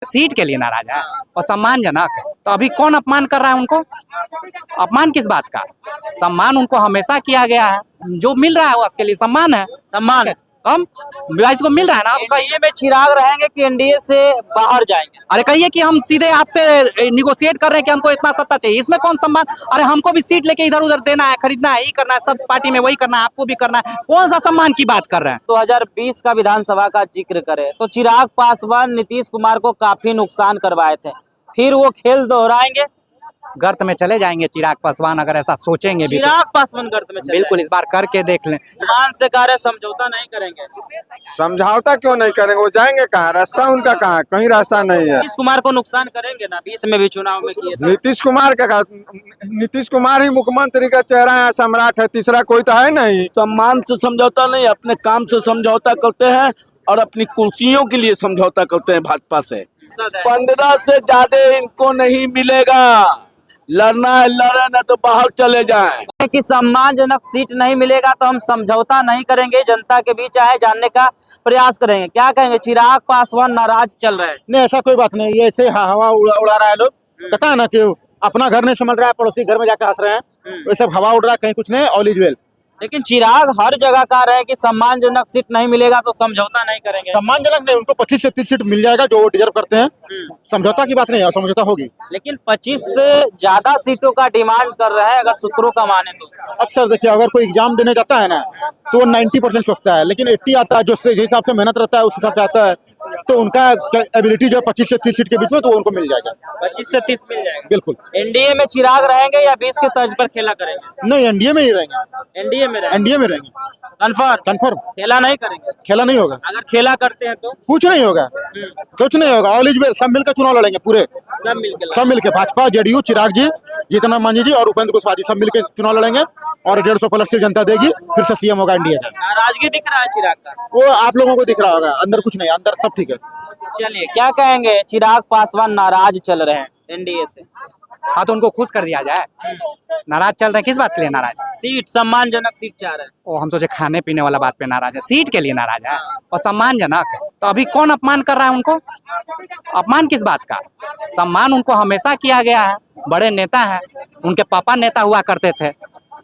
Seat के लिए नाराज है और सम्मानजनक है। तो अभी कौन अपमान कर रहा है उनको? अपमान किस बात का? सम्मान उनको हमेशा किया गया है, जो मिल रहा है वो उसके लिए सम्मान है। सम्मान कम विवाहित को मिल रहा है ना। आपका एनडीए में चिराग रहेंगे कि एनडीए से बाहर जाएंगे? अरे कहिए कि हम सीधे आपसे निगोशिएट कर रहे हैं कि हमको इतना सत्ता चाहिए, इसमें कौन सम्मान? अरे हमको भी सीट लेके इधर उधर देना है, खरीदना है, ये करना है, सब पार्टी में वही करना है, आपको भी करना है, कौन सा सम्मान की बात कर रहे हैं? 2020 का विधानसभा का जिक्र करें तो चिराग पासवान नीतीश कुमार को काफी नुकसान करवाए थे, फिर वो खेल दोहराएंगे? गर्त में चले जाएंगे चिराग पासवान अगर ऐसा सोचेंगे भी तो। चिराग पासवान गर्त में चले बिल्कुल, इस बार करके देख लें। मान से कार्य समझौता नहीं करेंगे? समझौता क्यों नहीं करेंगे? वो जाएंगे कहाँ? रास्ता उनका कहाँ है? कहीं रास्ता नहीं है। नीतीश कुमार को नुकसान करेंगे ना, 20 में भी चुनाव में किए थे। नीतीश कुमार का नीतीश कुमार ही मुख्यमंत्री का चेहरा है, सम्राट है, तीसरा कोई तो है नहीं। सम्मान से समझौता नहीं, अपने काम से समझौता करते हैं और अपनी कुर्सियों के लिए समझौता करते हैं भाजपा से। 15 से ज्यादा इनको नहीं मिलेगा। लड़ना है लड़े, न तो बाहर चले जाएं। कि सम्मानजनक सीट नहीं मिलेगा तो हम समझौता नहीं करेंगे, जनता के बीच आए जानने का प्रयास करेंगे। क्या कहेंगे? चिराग पासवान नाराज चल रहे हैं? नहीं, ऐसा कोई बात नहीं, ये ऐसे हवा उड़ा रहा है लोग। कहता है ना कि अपना घर नहीं समझ रहा है, पड़ोसी घर में जाकर हंस रहे हैं, वो सब हवा उड़ रहा है, कहीं कुछ नहीं, ऑल इज वेल। लेकिन चिराग हर जगह कह रहे हैं कि सम्मानजनक सीट नहीं मिलेगा तो समझौता नहीं करेंगे। सम्मानजनक नहीं, उनको 25 से 30 सीट मिल जाएगा जो वो डिजर्व करते हैं। समझौता की बात नहीं है, समझौता होगी। लेकिन 25 से ज्यादा सीटों का डिमांड कर रहे हैं अगर सूत्रों का माने तो। अब सर देखिए, अगर कोई एग्जाम देने जाता है ना तो वो 90% सोचता है, लेकिन 80 आता है, जो हिसाब से मेहनत रहता है उस हिसाब से आता है, तो उनका एबिलिटी जो 25 से 30 सीट के बीच में, तो उनको मिल जाएगा। 25 से 30 मिल जाएगा बिल्कुल। एनडीए में चिराग रहेंगे या 20 के तर्ज पर खेला करेंगे? नहीं, एनडीए में ही रहेंगे। एनडीए में रहेंगे? एनडीए में रहेंगे, कंफर्म खेला नहीं करेंगे? खेला नहीं होगा। अगर खेला करते हैं तो कुछ नहीं होगा, कुछ नहीं होगा, ऑल इज वेल। सब मिलकर चुनाव लड़ेंगे, पूरे सब मिलके, भाजपा, जेडीयू, चिराग जी, जीतन मांझी जी और उपेंद्र कुशवाहा जी, सब मिलकर चुनाव लड़ेंगे और 150 प्लस की जनता देगी, फिर से सीएम होगा एनडीए का। नाराजगी दिख रहा है चिराग का? वो आप लोगों को दिख रहा होगा, अंदर कुछ नहीं, अंदर सब ठीक है। चलिए, क्या कहेंगे? चिराग पासवान नाराज चल रहे हैं एनडीए से। हाँ तो उनको खुश कर दिया जाए। नाराज चल रहे हैं, किस बात के लिए नाराज? सीट, सम्मानजनक सीट चाह रहे हैं। वो हम सोचे खाने पीने वाला बात पे नाराज है, सीट के लिए नाराज है और सम्मानजनक है। तो अभी कौन अपमान कर रहा है उनको? अपमान किस बात का? सम्मान उनको हमेशा किया गया है, बड़े नेता है, उनके पापा नेता हुआ करते थे,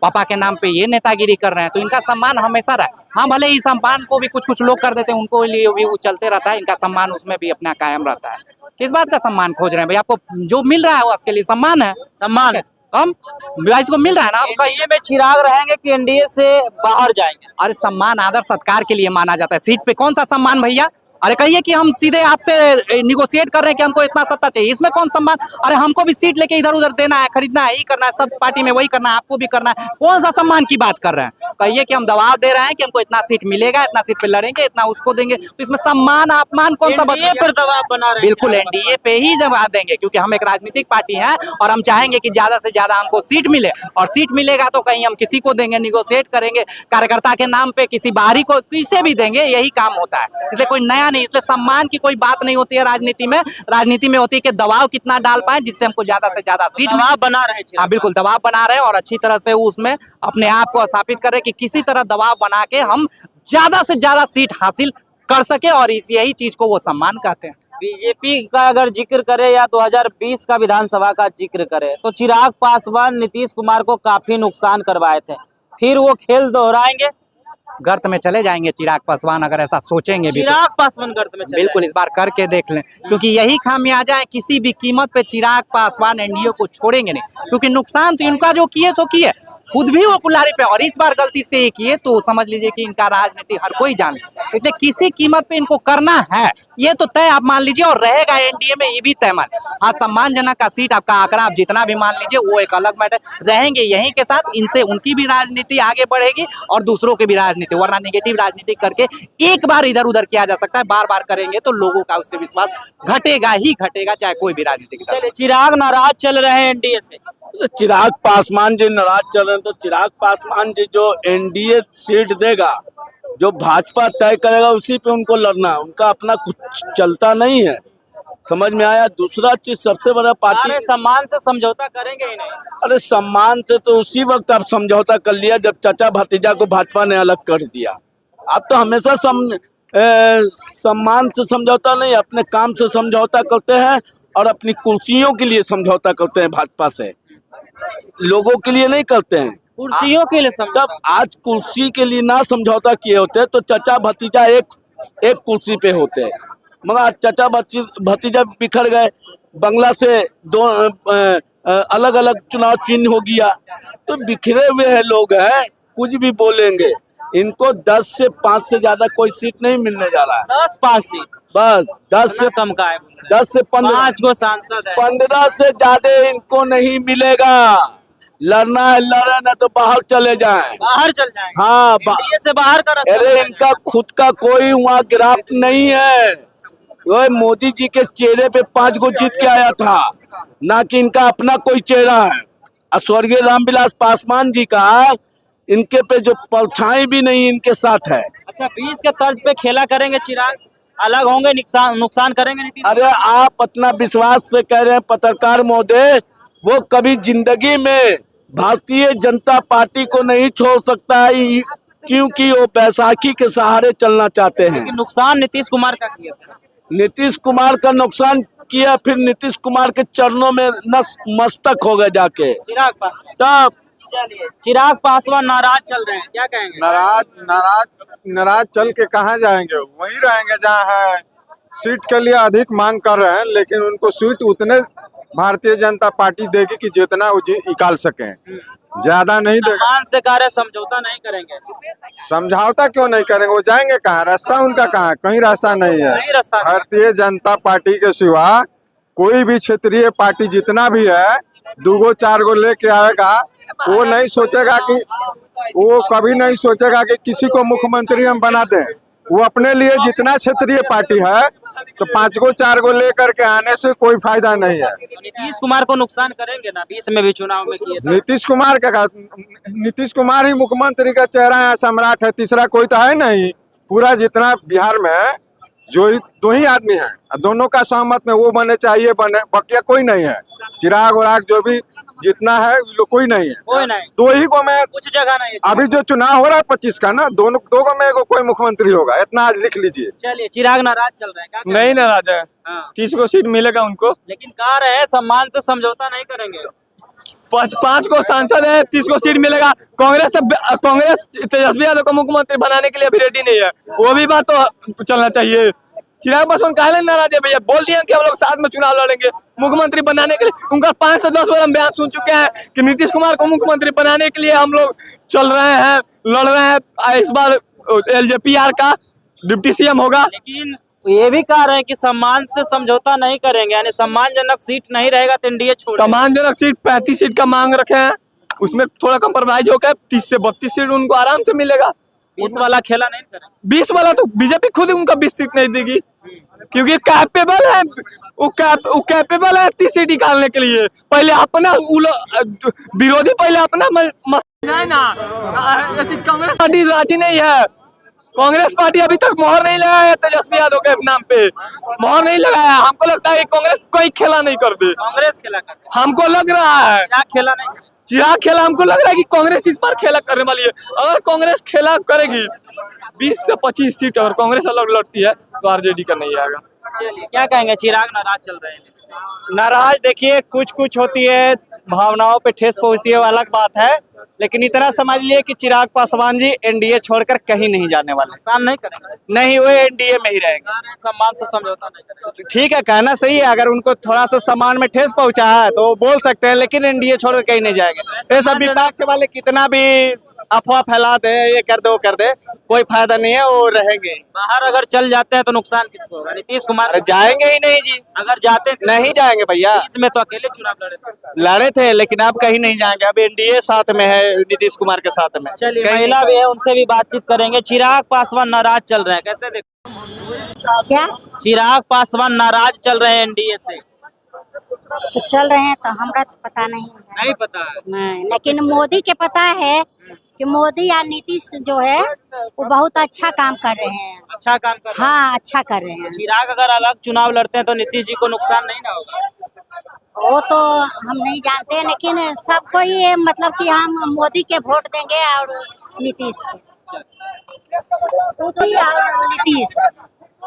पापा के नाम पे ये नेतागिरी कर रहे हैं, तो इनका सम्मान हमेशा रहा। हाँ भले ही सम्मान को भी कुछ कुछ लोग कर देते हैं, उनको लिए भी वो चलते रहता है, इनका सम्मान उसमें भी अपना कायम रहता है। किस बात का सम्मान खोज रहे हैं भाई? आपको जो मिल रहा है वो उसके लिए सम्मान है। सम्मान कम विवाहित को मिल रहा है ना। आपका एनडीए में चिराग रहेंगे कि एनडीए से बाहर जाएंगे? अरे सम्मान आदर सत्कार के लिए माना जाता है, सीट पे कौन सा सम्मान भैया? अरे कहिए कि हम सीधे आपसे निगोशिएट कर रहे हैं कि हमको इतना सत्ता चाहिए, इसमें कौन सम्मान? अरे हमको भी सीट लेके इधर उधर देना है, खरीदना है, ये करना है, सब पार्टी में वही करना है, आपको भी करना है, कौन सा सम्मान की बात कर रहे हैं? कहिए कि हम दबाव दे रहे हैं कि हमको इतना सीट मिलेगा, इतना सीट पे लड़ेंगे, इतना उसको देंगे, तो इसमें सम्मान अपमान कौन सा एनडीए पर दबाव बना रहे हैं? बिल्कुल एनडीए पे ही दबाव देंगे, क्योंकि हम एक राजनीतिक पार्टी है और हम चाहेंगे कि ज्यादा से ज्यादा हमको सीट मिले, और सीट मिलेगा तो कहीं हम किसी को देंगे, निगोशिएट करेंगे, कार्यकर्ता के नाम पे किसी बाहरी को किसे भी देंगे, यही काम होता है। इसलिए कोई नया नहीं, इसलिए सम्मान की कोई बात नहीं होती है राजनीति में। राजनीति में होती है कि दबाव कितना डाल पाए जिससे हमको ज्यादा से ज्यादा सीट दबाव बना रहे हैं। हाँ बिल्कुल, दबाव बना रहे हैं और अच्छी तरह से उसमें अपने आप को स्थापित कर रहे हैं कि किसी तरह दबाव बना के हम ज्यादा से ज्यादा सीट हासिल कर सके, और इस यही चीज को वो सम्मान कहते हैं। बीजेपी का अगर जिक्र करें या 2020 का विधानसभा का जिक्र करें तो चिराग पासवान नीतीश कुमार को काफी नुकसान करवाए थे, फिर वो खेल दोहराएंगे? गर्त में चले जाएंगे चिराग पासवान अगर ऐसा सोचेंगे भी तो। चिराग पासवान गर्त में चले बिल्कुल, इस बार करके देख लें, क्योंकि यही खामियाजा है, किसी भी कीमत पे चिराग पासवान एनडीए को छोड़ेंगे नहीं, क्योंकि नुकसान तो इनका जो किए सो किए, खुद भी वो कुल्हाड़ी पे, और इस बार गलती से ये किए तो समझ लीजिए कि इनका राजनीति हर कोई जान ले, इसलिए किसी कीमत पे इनको करना है, ये तो तय आप मान लीजिए, और रहेगा एनडीए में ये भी तय मान। हाँ सम्मानजनक का सीट आपका आंकड़ा आप जितना भी मान लीजिए वो एक अलग मैटर, रहेंगे यहीं के साथ, इनसे उनकी भी राजनीति आगे बढ़ेगी और दूसरों की भी राजनीति, वरना निगेटिव राजनीति करके एक बार इधर उधर किया जा सकता है, बार बार करेंगे तो लोगों का उससे विश्वास घटेगा ही घटेगा, चाहे कोई भी राजनीति की तरफ। चिराग नाराज चल रहे हैं एनडीए से। चिराग पासवान जी नाराज चल रहे हैं, तो चिराग पासवान जी जो एनडीए सीट देगा, जो भाजपा तय करेगा उसी पे उनको लड़ना है, उनका अपना कुछ चलता नहीं है। समझ में आया? दूसरा चीज सबसे बड़ा पार्टी सम्मान से समझौता करेंगे ही नहीं। अरे सम्मान से तो उसी वक्त आप समझौता कर लिया जब चाचा भतीजा को भाजपा ने अलग कर दिया। आप तो हमेशा सम्मान से समझौता नहीं, अपने काम से समझौता करते हैं और अपनी कुर्सियों के लिए समझौता करते हैं भाजपा से, लोगों के लिए नहीं करते हैं। कुर्सियों के लिए तब आज कुर्सी के लिए ना समझौता किए होते तो चचा भतीजा एक कुर्सी पे होते, मगर आज चचा भतीजा बिखर गए, बंगला से दो अलग अलग चुनाव चिन्ह हो गया, तो बिखरे हुए हैं लोग हैं, कुछ भी बोलेंगे। इनको 10 से 5 से ज्यादा कोई सीट नहीं मिलने जा रहा है। 10-5 सीट बस 10 से कम का है, 10 से 15 5 को सांसद है। 15 से ज्यादा इनको नहीं मिलेगा। लड़ना है लड़े, ना तो बाहर चले जाएं। बाहर चल जाएंगे। हाँ एनडीए से बाहर का रास्ता अरे है। इनका खुद का कोई वहाँ गिराफ्ट नहीं है। वो मोदी जी के चेहरे पे 5 को जीत के आया था, ना कि इनका अपना कोई चेहरा है। और स्वर्गीय रामविलास पासवान जी का इनके पे जो परछाई भी नहीं इनके साथ है। अच्छा, 20 के तर्ज पे खेला करेंगे चिराग, अलग होंगे, नुकसान करेंगे नीतीश? अरे आप अपना विश्वास से कह रहे हैं पत्रकार महोदय, वो कभी जिंदगी में भारतीय जनता पार्टी को नहीं छोड़ सकता है, क्योंकि वो बैसाखी के सहारे चलना चाहते हैं। लेकिन नुकसान नीतीश कुमार का किया था। नीतीश कुमार का नुकसान किया, फिर नीतीश कुमार के चरणों में मस्तक हो गए जाके। चिराग पासवान, तब चलिए चिराग पासवान नाराज चल रहे हैं, क्या कहेंगे? नाराज चल के कहाँ जाएंगे, वहीं रहेंगे जहाँ है। सीट के लिए अधिक मांग कर रहे हैं, लेकिन उनको सीट उतने भारतीय जनता पार्टी देगी कि जितना वो निकाल सके, ज्यादा नहीं देगा। सम्मान से कह रहे समझौता नहीं करेंगे। समझौता क्यों नहीं करेंगे, वो जाएंगे कहाँ, रास्ता उनका कहाँ है, कहीं रास्ता नहीं है। नहीं रास्ता नहीं। भारतीय जनता पार्टी के सिवा कोई भी क्षेत्रीय पार्टी जितना भी है, 2-4 गो लेके आएगा, वो नहीं सोचेगा कि, वो कभी नहीं सोचेगा कि किसी को मुख्यमंत्री हम बना दें। वो अपने लिए जितना क्षेत्रीय पार्टी है, तो 5-4 गो लेकर के आने से कोई फायदा नहीं है। तो नीतीश कुमार को नुकसान करेंगे ना, 20 में भी चुनाव में किए थे। नीतीश कुमार ही मुख्यमंत्री का चेहरा है, सम्राट है, तीसरा कोई तो है नहीं। पूरा जितना बिहार में है, जो 2 ही आदमी है, दोनों का सहमत में वो बने चाहिए, बने, बाकी कोई नहीं है। चिराग उराग जो भी जितना है कोई नहीं है, कोई नहीं। 2 ही को में कुछ जगह नहीं है। अभी जो चुनाव हो रहा है 25 का ना, 2 को में कोई मुख्यमंत्री होगा, इतना आज लिख लीजिए। चलिए, चिराग नाराज चल रहे हैं, क्या कहेंगे? नहीं नाराज है, हाँ। 30 को सीट मिलेगा उनको। लेकिन कह रहे हैं सम्मान से समझौता नहीं करेंगे। 5 को सांसद है, 30 को सीट मिलेगा। कांग्रेस तेजस्वी यादव को मुख्यमंत्री बनाने के लिए अभी रेडी नहीं है, वो भी बात तो चलना चाहिए। चिराग पासवान काहे नाराज है भैया, बोल दिया कि हम लोग साथ में चुनाव लड़ेंगे मुख्यमंत्री बनाने के लिए। उनका 5 से 10 बार हम बयान सुन चुके हैं कि नीतीश कुमार को मुख्यमंत्री बनाने के लिए हम लोग चल रहे हैं, लड़ रहे हैं। इस बार LJPR का डिप्टी CM होगा। लेकिन ये भी कह रहे हैं कि सम्मान से समझौता नहीं करेंगे, यानी सम्मानजनक सीट नहीं रहेगा तो एनडीए छोड़। सम्मानजनक सीट 35 सीट का मांग रखे हैं, उसमें थोड़ा कंप्रोमाइज होकर 30 से 32 सीट उनको आराम से मिलेगा। 20 वाला खेला नहीं करेंगे। 20 वाला तो बीजेपी खुद उनका 20 सीट नहीं देगी, क्योंकि कैपेबल है, वो कैपेबल है 30 सीट निकालने के लिए। पहले अपना विरोधी पहले अपना कांग्रेस पार्टी राजी नहीं है। कांग्रेस पार्टी अभी तक मोहर नहीं लगाया है तेजस्वी यादव के नाम पे, मोहर नहीं लगाया। हमको लगता है कि कांग्रेस कोई खेला नहीं कर दे, कांग्रेस खेला कर, हमको लग रहा है। क्या खेला नहीं? चिराग खेला, हमको लग रहा है कि कांग्रेस इस बार खेला करने वाली है। अगर कांग्रेस खेला करेगी 20 से 25 सीट, अगर कांग्रेस अलग लड़ती है तो RJD का नहीं आएगा। चलिए, क्या कहेंगे? चिराग नाराज चल रहे हैं। नाराज देखिए, कुछ होती है, भावनाओं पे ठेस पहुंचती है, वो अलग बात है। लेकिन इतना समझ लिए कि चिराग पासवान जी एनडीए छोड़कर कहीं नहीं जाने वाले। नुकसान नहीं करेंगे, नहीं, वो एनडीए में ही रहेंगे। सम्मान से समझौता नहीं करेंगे। ठीक है, कहना सही है। अगर उनको थोड़ा सा सम्मान में ठेस पहुंचा है तो वो बोल सकते हैं, लेकिन एनडीए छोड़कर कहीं नहीं जाएंगे। ये सब विपक्ष वाले कितना भी अफवाह फैला दे, ये कर दे वो कर दे, कोई फायदा नहीं है, वो रहेंगे। बाहर अगर चल जाते हैं तो नुकसान किसको होगा? नीतीश कुमार। अरे जाएंगे ही नहीं जी, अगर जाते नहीं जाएंगे भैया। इसमें तो अकेले चुनाव लड़े थे, लेकिन अब कहीं नहीं जाएंगे। अब एनडीए साथ में है नीतीश कुमार के साथ में। चलिए, महिला भी है, उनसे भी बातचीत करेंगे। चिराग पासवान नाराज चल रहे हैं, कैसे देखो? क्या चिराग पासवान नाराज चल रहे हैं एनडीए से। तो चल रहे हैं, तो हमरा तो पता नहीं है। नहीं पता है। नहीं, लेकिन मोदी के पता है कि मोदी या नीतीश जो है वो बहुत अच्छा काम कर रहे हैं। अच्छा काम कर रहे हैं। हाँ, अच्छा कर रहे हैं। चिराग अगर अलग चुनाव लड़ते हैं तो नीतीश जी को नुकसान नहीं ना होगा? वो तो हम नहीं जानते, लेकिन सबको ये मतलब कि हम मोदी के वोट देंगे और नीतीश के। मोदी और नीतीश,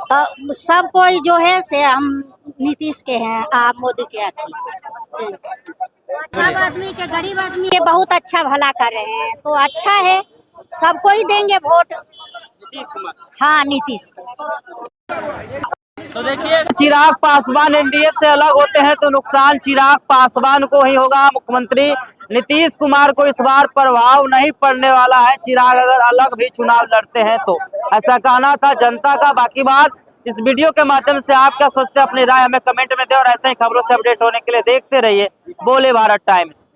तो सब कोई जो है से हम नीतीश के हैं, आप मोदी के अथी। सब आदमी के, गरीब आदमी के बहुत अच्छा भला कर रहे हैं, तो अच्छा है, सबको ही देंगे वोट। हाँ, नीतीश के। तो देखिए, चिराग पासवान एनडीए से अलग होते हैं तो नुकसान चिराग पासवान को ही होगा। मुख्यमंत्री नीतीश कुमार को इस बार प्रभाव नहीं पड़ने वाला है, चिराग अगर अलग भी चुनाव लड़ते हैं तो। ऐसा कहना था जनता का। बाकी बात इस वीडियो के माध्यम से आप क्या सोचते हैं, अपनी राय हमें कमेंट में दें और ऐसे ही खबरों से अपडेट होने के लिए देखते रहिए बोले भारत टाइम्स।